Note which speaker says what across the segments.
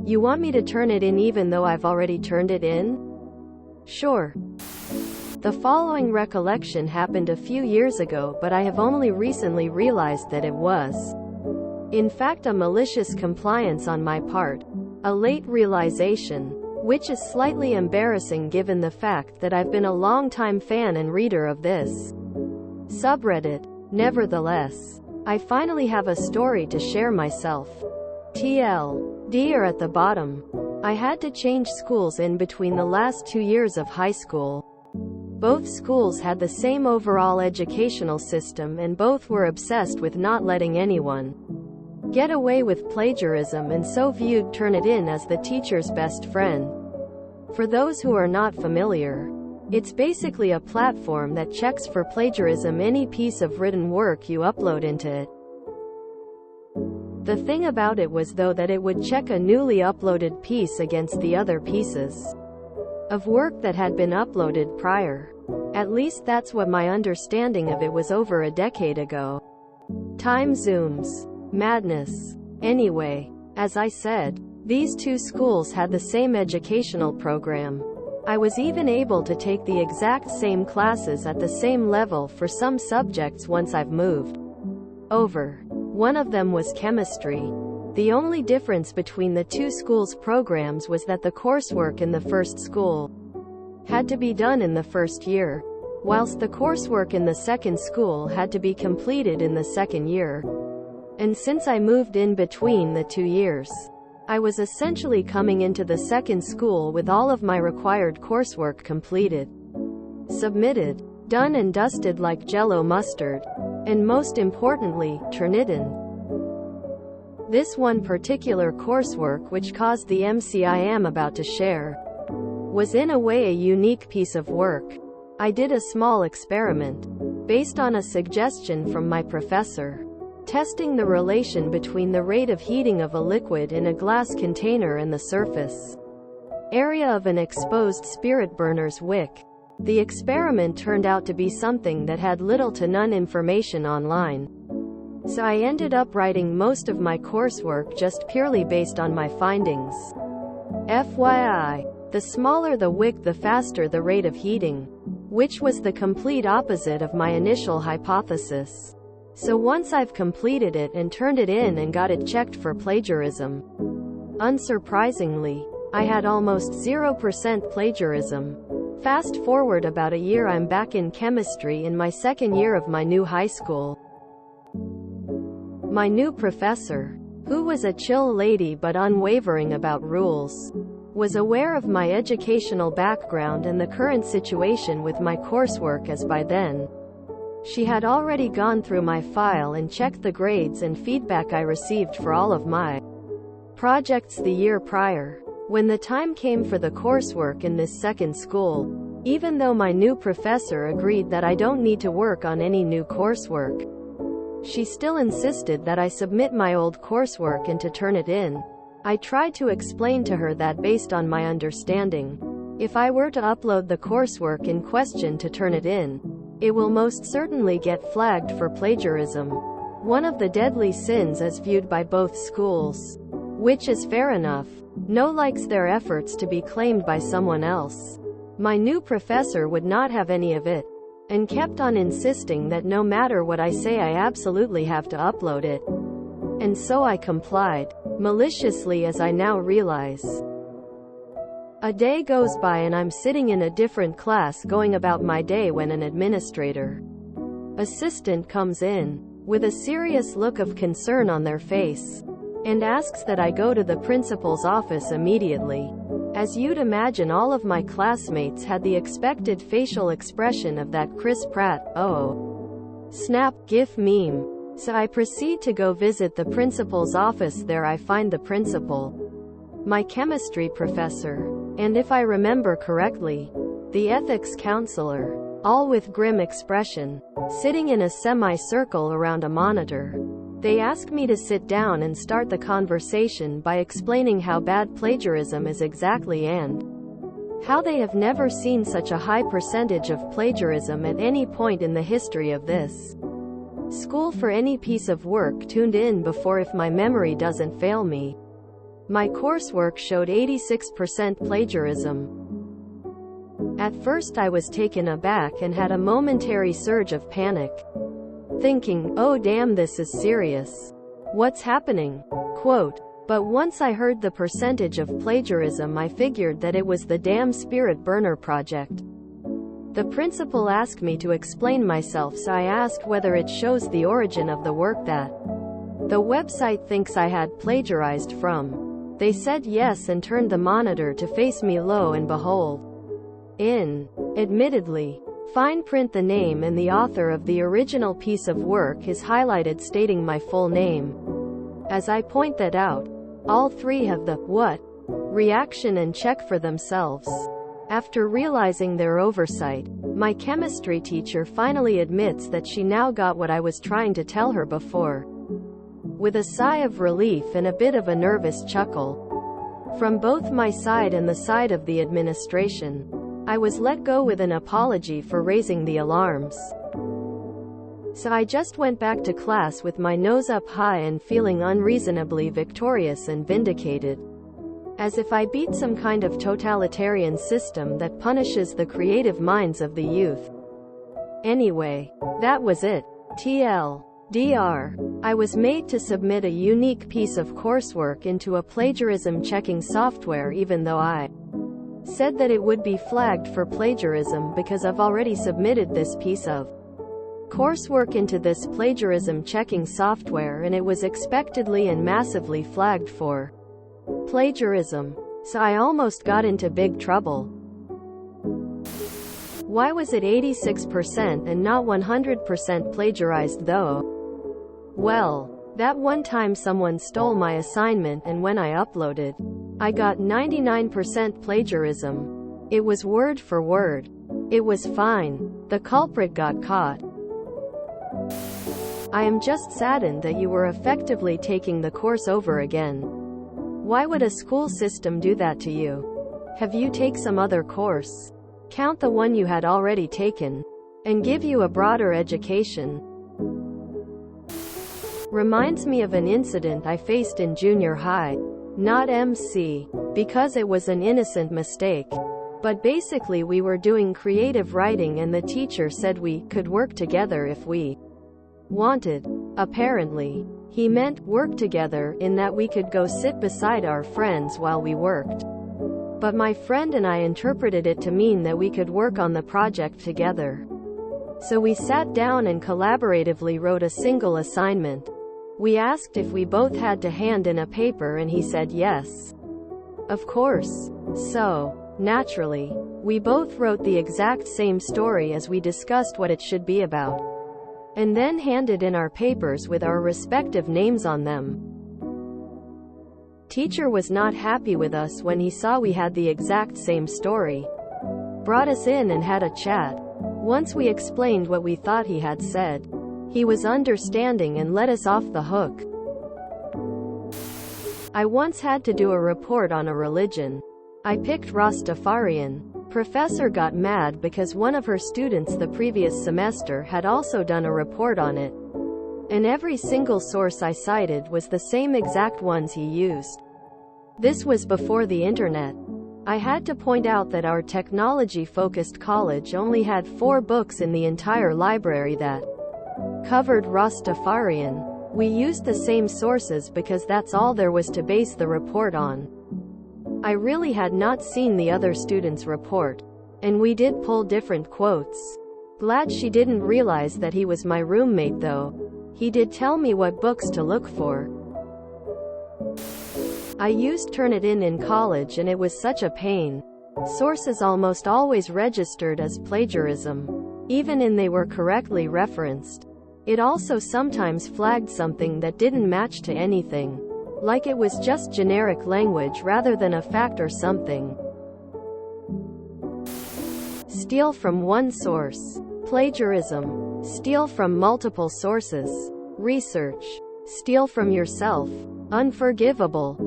Speaker 1: You want me to turn it in even though I've already turned it in? Sure. The following recollection happened a few years ago, but I have only recently realized that it was, in fact, a malicious compliance on my part. A late realization, which is slightly embarrassing given the fact that I've been a long-time fan and reader of this subreddit. Nevertheless, I finally have a story to share myself. TLD are at the bottom. I had to change schools in between the last 2 years of high school. Both schools had the same overall educational system, and both were obsessed with not letting anyone get away with plagiarism, and so viewed Turnitin as the teacher's best friend. For those who are not familiar, it's basically a platform that checks for plagiarism any piece of written work you upload into it. The thing about it was, though, that it would check a newly uploaded piece against the other pieces of work that had been uploaded prior. At least that's what my understanding of it was over a decade ago. Time zooms. Madness. Anyway, as I said, these two schools had the same educational program. I was even able to take the exact same classes at the same level for some subjects once I've moved over. One of them was chemistry. The only difference between the two schools' programs was that the coursework in the first school had to be done in the first year, whilst the coursework in the second school had to be completed in the second year. And since I moved in between the 2 years, I was essentially coming into the second school with all of my required coursework completed, submitted, done and dusted like Jell-O mustard, and most importantly, Turnitin. This one particular coursework, which caused the MC I am about to share, was in a way a unique piece of work. I did a small experiment, based on a suggestion from my professor, testing the relation between the rate of heating of a liquid in a glass container and the surface area of an exposed spirit burner's wick. The experiment turned out to be something that had little to none information online, so I ended up writing most of my coursework just purely based on my findings. FYI, the smaller the wick, the faster the rate of heating, which was the complete opposite of my initial hypothesis. So once I've completed it and turned it in and got it checked for plagiarism, unsurprisingly, I had almost 0% plagiarism. Fast forward about a year, I'm back in chemistry in my second year of my new high school. My new professor, who was a chill lady but unwavering about rules, was aware of my educational background and the current situation with my coursework, as by then she had already gone through my file and checked the grades and feedback I received for all of my projects the year prior. When the time came for the coursework in this second school, even though my new professor agreed that I don't need to work on any new coursework, she still insisted that I submit my old coursework and to turn it in. I tried to explain to her that based on my understanding, if I were to upload the coursework in question to turn it in, it will most certainly get flagged for plagiarism, one of the deadly sins as viewed by both schools. Which is fair enough. No likes their efforts to be claimed by someone else. My new professor would not have any of it, and kept on insisting that no matter what I say, I absolutely have to upload it. And so I complied, maliciously as I now realize. A day goes by and I'm sitting in a different class going about my day when an administrator assistant comes in, with a serious look of concern on their face, and asks that I go to the principal's office immediately. As you'd imagine, all of my classmates had the expected facial expression of that Chris Pratt, "Oh snap" gif meme. So I proceed to go visit the principal's office. There I find the principal, my chemistry professor, and if I remember correctly, the ethics counselor, all with grim expression, sitting in a semi-circle around a monitor. They ask me to sit down and start the conversation by explaining how bad plagiarism is exactly and how they have never seen such a high percentage of plagiarism at any point in the history of this school for any piece of work tuned in before, if my memory doesn't fail me. My coursework showed 86% plagiarism. At first I was taken aback and had a momentary surge of panic, thinking, oh damn, this is serious. What's happening? Quote, but once I heard the percentage of plagiarism, I figured that it was the damn Spirit Burner project. The principal asked me to explain myself, so I asked whether it shows the origin of the work that the website thinks I had plagiarized from. They said yes and turned the monitor to face me. Lo and behold, in admittedly fine print, the name and the author of the original piece of work is highlighted, stating my full name. As I point that out, all three have the "what?" reaction and check for themselves. After realizing their oversight, my chemistry teacher finally admits that she now got what I was trying to tell her before. With a sigh of relief and a bit of a nervous chuckle from both my side and the side of the administration, I was let go with an apology for raising the alarms. So I just went back to class with my nose up high and feeling unreasonably victorious and vindicated, as if I beat some kind of totalitarian system that punishes the creative minds of the youth. Anyway, that was it. TLDR. I was made to submit a unique piece of coursework into a plagiarism checking software, even though I said that it would be flagged for plagiarism because I've already submitted this piece of coursework into this plagiarism checking software and it was expectedly and massively flagged for plagiarism. So I almost got into big trouble. Why was it 86% and not 100% plagiarized though? Well, that one time someone stole my assignment and when I uploaded, I got 99% plagiarism. It was word for word. It was fine. The culprit got caught. I am just saddened that you were effectively taking the course over again. Why would a school system do that to you? Have you take some other course? Count the one you had already taken, and give you a broader education. Reminds me of an incident I faced in junior high. Not MC, because it was an innocent mistake. But basically we were doing creative writing and the teacher said we could work together if we wanted. Apparently, he meant work together in that we could go sit beside our friends while we worked. But my friend and I interpreted it to mean that we could work on the project together. So we sat down and collaboratively wrote a single assignment. We asked if we both had to hand in a paper and he said yes. Of course. So, naturally, we both wrote the exact same story as we discussed what it should be about, and then handed in our papers with our respective names on them. Teacher was not happy with us when he saw we had the exact same story. Brought us in and had a chat. Once we explained what we thought he had said, he was understanding and let us off the hook. I once had to do a report on a religion. I picked Rastafarian. Professor got mad because one of her students the previous semester had also done a report on it. And every single source I cited was the same exact ones he used. This was before the internet. I had to point out that our technology-focused college only had 4 books in the entire library that covered Rastafarian. We used the same sources because that's all there was to base the report on. I really had not seen the other students' report, and we did pull different quotes. Glad she didn't realize that he was my roommate though. He did tell me what books to look for. I used Turnitin in college and it was such a pain. Sources almost always registered as plagiarism, even if they were correctly referenced. It also sometimes flagged something that didn't match to anything, like it was just generic language rather than a fact or something. Steal from one source. Plagiarism. Steal from multiple sources. Research. Steal from yourself. Unforgivable.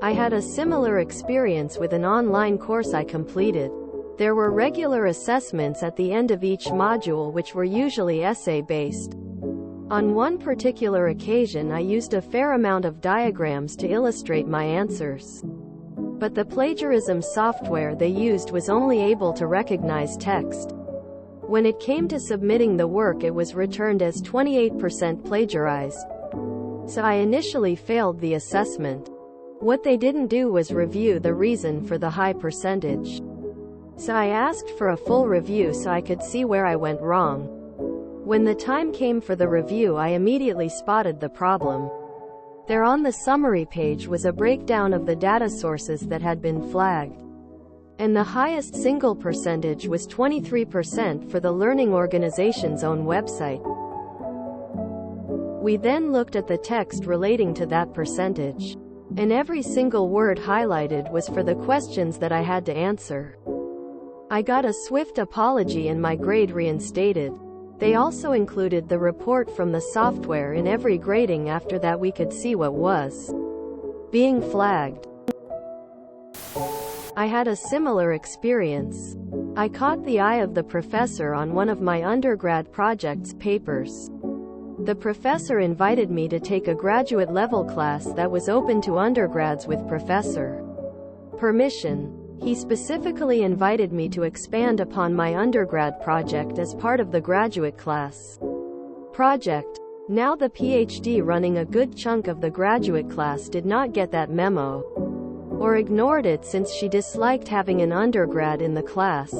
Speaker 1: I had a similar experience with an online course I completed. There were regular assessments at the end of each module which were usually essay-based. On one particular occasion I used a fair amount of diagrams to illustrate my answers. But the plagiarism software they used was only able to recognize text. When it came to submitting the work, it was returned as 28% plagiarized. So I initially failed the assessment. What they didn't do was review the reason for the high percentage. So I asked for a full review so I could see where I went wrong. When the time came for the review, I immediately spotted the problem. There on the summary page was a breakdown of the data sources that had been flagged. And the highest single percentage was 23% for the learning organization's own website. We then looked at the text relating to that percentage. And every single word highlighted was for the questions that I had to answer. I got a swift apology and my grade reinstated. They also included the report from the software in every grading. After that we could see what was being flagged. I had a similar experience. I caught the eye of the professor on one of my undergrad project's papers. The professor invited me to take a graduate-level class that was open to undergrads with professor permission. He specifically invited me to expand upon my undergrad project as part of the graduate class project. Now the PhD running a good chunk of the graduate class did not get that memo, or ignored it since she disliked having an undergrad in the class.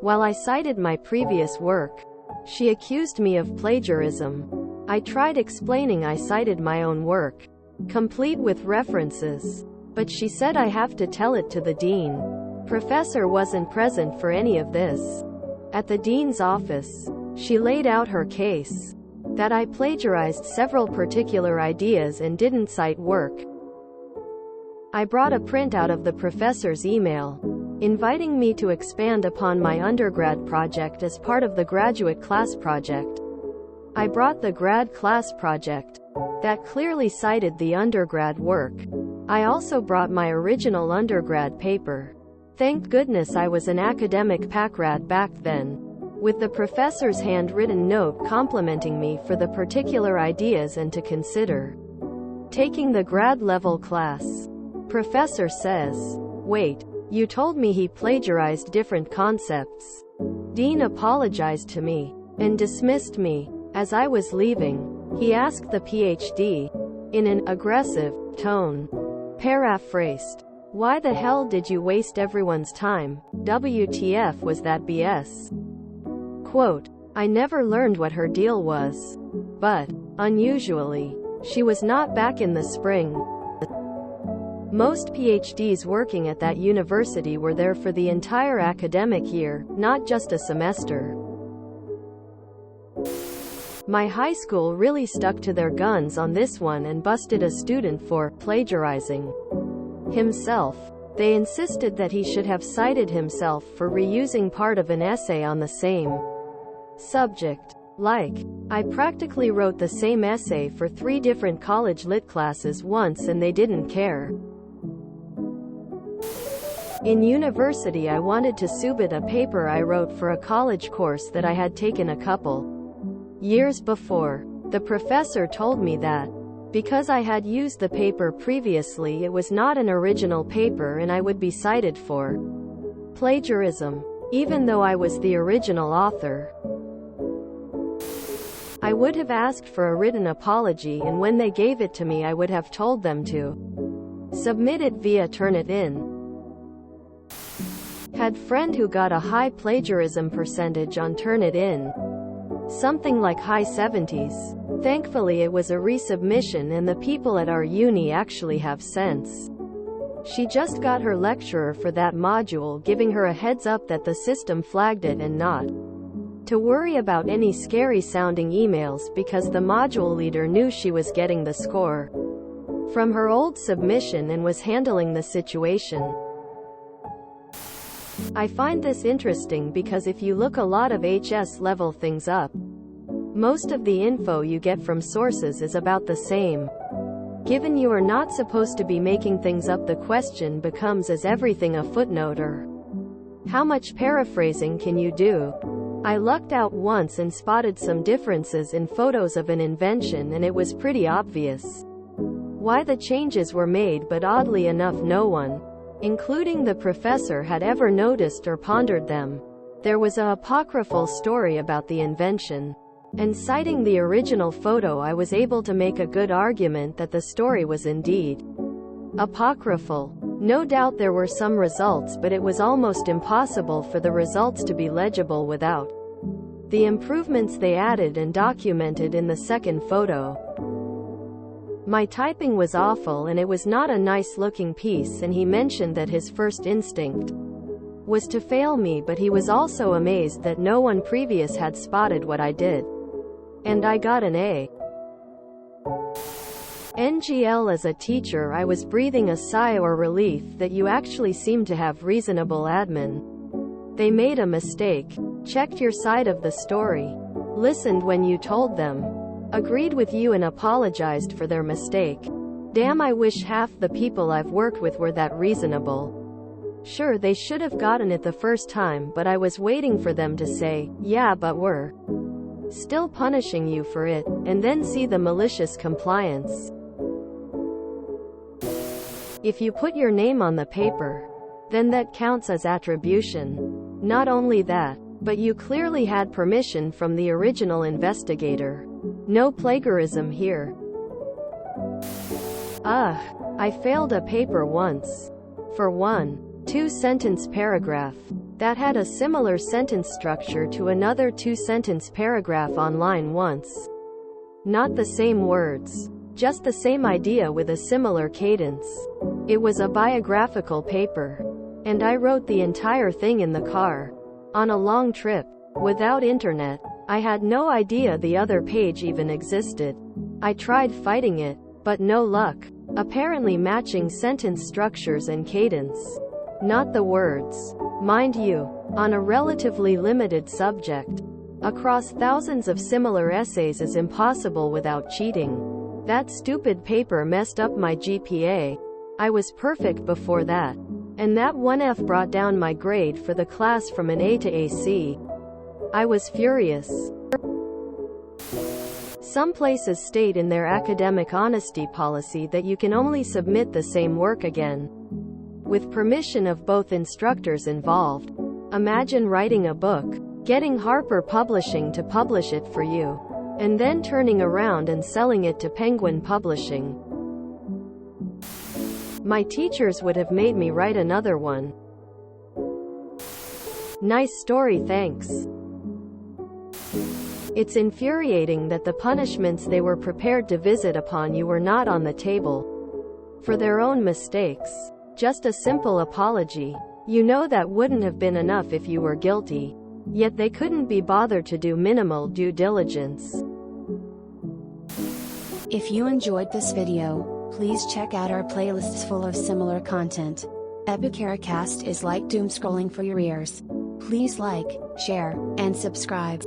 Speaker 1: While I cited my previous work, she accused me of plagiarism. I tried explaining I cited my own work, complete with references. But she said I have to tell it to the dean. Professor wasn't present for any of this. At the dean's office, she laid out her case, that I plagiarized several particular ideas and didn't cite work. I brought a printout of the professor's email, inviting me to expand upon my undergrad project as part of the graduate class project. I brought the grad class project, that clearly cited the undergrad work. I also brought my original undergrad paper. Thank goodness I was an academic packrat back then, with the professor's handwritten note complimenting me for the particular ideas and to consider taking the grad level class. Professor says, "Wait, you told me he plagiarized different concepts." Dean apologized to me and dismissed me. As I was leaving, he asked the PhD, in an aggressive tone, paraphrased, "Why the hell did you waste everyone's time? WTF was that BS?" Quote, I never learned what her deal was. But, unusually, she was not back in the spring. Most PhDs working at that university were there for the entire academic year, not just a semester. My high school really stuck to their guns on this one and busted a student for plagiarizing himself. They insisted that he should have cited himself for reusing part of an essay on the same subject. I practically wrote the same essay for 3 different college lit classes once and they didn't care. In university I wanted to submit a paper I wrote for a college course that I had taken a couple years before. The professor told me that, because I had used the paper previously, it was not an original paper and I would be cited for plagiarism, even though I was the original author. I would have asked for a written apology, and when they gave it to me I would have told them to submit it via Turnitin. Had friend who got a high plagiarism percentage on Turnitin. Something like high 70s. Thankfully it was a resubmission and the people at our uni actually have sense. She just got her lecturer for that module giving her a heads up that the system flagged it and not to worry about any scary sounding emails because the module leader knew she was getting the score from her old submission and was handling the situation. I find this interesting because if you look a lot of HS level things up, most of the info you get from sources is about the same. Given you are not supposed to be making things up, the question becomes, is everything a footnote, or how much paraphrasing can you do? I lucked out once and spotted some differences in photos of an invention, and it was pretty obvious why the changes were made, but oddly enough no one, including the professor, had ever noticed or pondered them. There was a apocryphal story about the invention, and citing the original photo I was able to make a good argument that the story was indeed apocryphal. No doubt there were some results, but it was almost impossible for the results to be legible without the improvements they added and documented in the second photo. My typing was awful and it was not a nice-looking piece, and he mentioned that his first instinct was to fail me, but he was also amazed that no one previous had spotted what I did. And I got an A. NGL. As a teacher, I was breathing a sigh of relief that you actually seem to have reasonable admin. They made a mistake, checked your side of the story, listened when you told them, agreed with you and apologized for their mistake. Damn, I wish half the people I've worked with were that reasonable. Sure, they should have gotten it the first time, but I was waiting for them to say, yeah, but we're still punishing you for it, and then see the malicious compliance. If you put your name on the paper, then that counts as attribution. Not only that, but you clearly had permission from the original investigator. No plagiarism here. I failed a paper once. For one, 2-sentence paragraph that had a similar sentence structure to another 2-sentence paragraph online once. Not the same words, just the same idea with a similar cadence. It was a biographical paper, and I wrote the entire thing in the car, on a long trip, without internet. I had no idea the other page even existed. I tried fighting it, but no luck. Apparently matching sentence structures and cadence, not the words. Mind you, on a relatively limited subject. Across thousands of similar essays is impossible without cheating. That stupid paper messed up my GPA. I was perfect before that. And that 1F brought down my grade for the class from an A to a C. I was furious. Some places state in their academic honesty policy that you can only submit the same work again, with permission of both instructors involved. Imagine writing a book, getting Harper Publishing to publish it for you, and then turning around and selling it to Penguin Publishing. My teachers would have made me write another one. Nice story, thanks. It's infuriating that the punishments they were prepared to visit upon you were not on the table. For their own mistakes. Just a simple apology. You know that wouldn't have been enough if you were guilty. Yet they couldn't be bothered to do minimal due diligence.
Speaker 2: If you enjoyed this video, please check out our playlists full of similar content. Epicaricast is like doom scrolling for your ears. Please like, share, and subscribe.